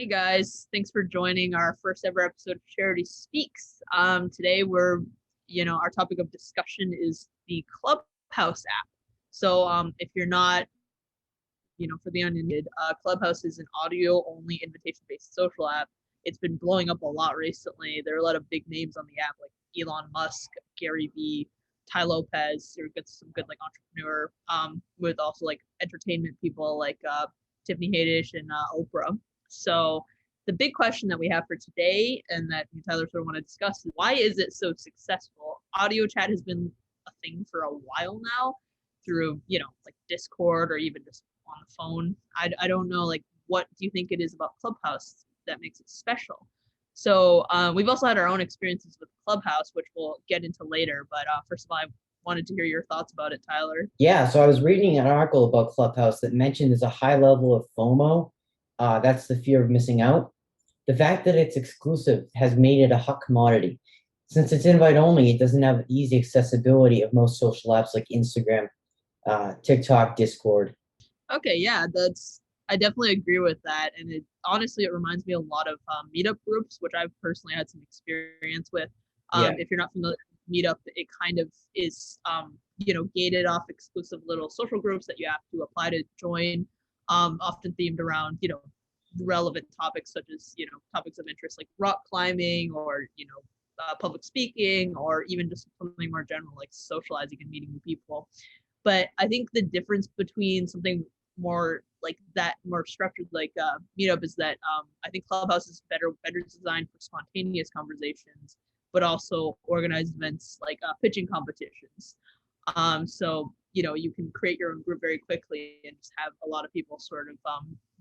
Hey guys, thanks for joining our first ever episode of Shareity Speaks. Today our topic of discussion is the Clubhouse app. So if you're not, for the unintended, Clubhouse is an audio-only invitation-based social app. It's been blowing up a lot recently. There are a lot of big names on the app, like Elon Musk, Gary Vee, Ty Lopez. Or got some good like entrepreneur, with also like entertainment people like Tiffany Haddish and Oprah. So the big question that we have for today and that Tyler sort of want to discuss is why is it so successful? Audio chat has been a thing for a while now through, like Discord or even just on the phone. I don't know, like, what do you think it is about Clubhouse that makes it special? So we've also had our own experiences with Clubhouse, which we'll get into later. But first of all, I wanted to hear your thoughts about it, Tyler. Yeah, so I was reading an article about Clubhouse that mentioned there's a high level of FOMO. That's the fear of missing out. The fact that it's exclusive has made it a hot commodity. Since it's invite only, it doesn't have easy accessibility of most social apps like Instagram, TikTok, Discord. Okay, yeah, I definitely agree with that, and it reminds me a lot of meetup groups, which I've personally had some experience with. Yeah. If you're not familiar with meetup, it kind of is gated off exclusive little social groups that you have to apply to join, often themed around relevant topics such as topics of interest like rock climbing or public speaking, or even just something more general like socializing and meeting new people. But I think the difference between something more like that, more structured like meetup, is that I think Clubhouse is better designed for spontaneous conversations, but also organized events like pitching competitions. So you can create your own group very quickly and just have a lot of people sort of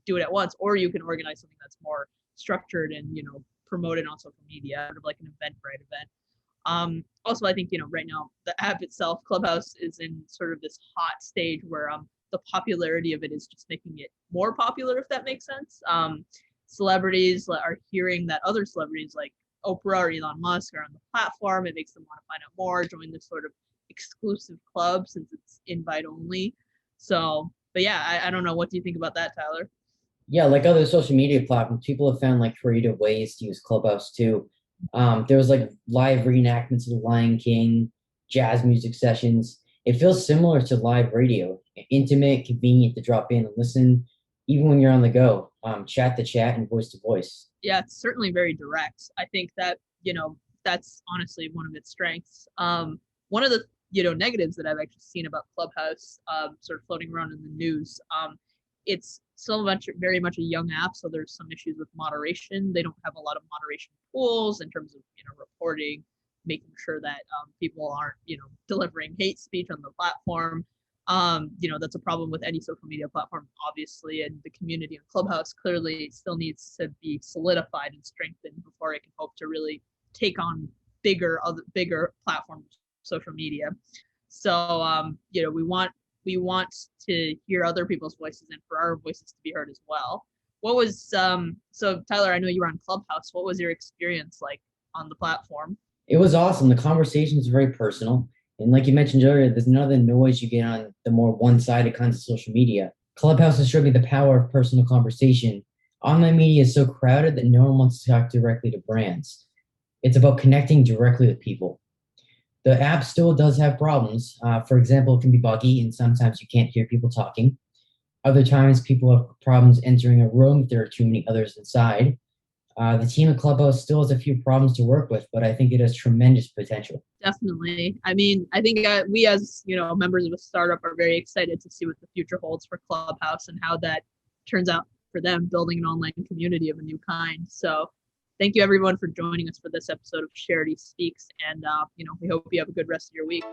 do it at once, or you can organize something that's more structured and promoted on social media, sort of like an Eventbrite event. Also, I think right now the app itself, Clubhouse, is in sort of this hot stage where the popularity of it is just making it more popular, if that makes sense. Celebrities are hearing that other celebrities like Oprah or Elon Musk are on the platform. It makes them want to find out more, join this sort of exclusive club since it's invite only. So, but yeah, I don't know. What do you think about that, Tyler? Yeah, like other social media platforms, people have found like creative ways to use Clubhouse too. There was like live reenactments of The Lion King, jazz music sessions. It feels similar to live radio, intimate, convenient to drop in and listen, even when you're on the go. Chat to chat and voice to voice. Yeah, it's certainly very direct. I think that, that's honestly one of its strengths. One of the, negatives that I've actually seen about Clubhouse, sort of floating around in the news, it's still very much a young app, so there's some issues with moderation. They don't have a lot of moderation tools in terms of, reporting, making sure that people aren't, delivering hate speech on the platform. That's a problem with any social media platform, obviously, and the community on Clubhouse clearly still needs to be solidified and strengthened before it can hope to really take on bigger platforms, social media. So, we want to hear other people's voices and for our voices to be heard as well. What was so Tyler? I know you were on Clubhouse. What was your experience like on the platform? It was awesome. The conversation is very personal. And like you mentioned earlier, there's none of the noise you get on the more one-sided kinds of social media. Clubhouse has showed me the power of personal conversation. Online media is so crowded that no one wants to talk directly to brands. It's about connecting directly with people. The app still does have problems. For example, it can be buggy and sometimes you can't hear people talking. Other times, people have problems entering a room if there are too many others inside. The team at Clubhouse still has a few problems to work with, but I think it has tremendous potential. Definitely. I mean, I think we as members of a startup are very excited to see what the future holds for Clubhouse and how that turns out for them, building an online community of a new kind. So thank you everyone for joining us for this episode of Shareity Speaks, and we hope you have a good rest of your week.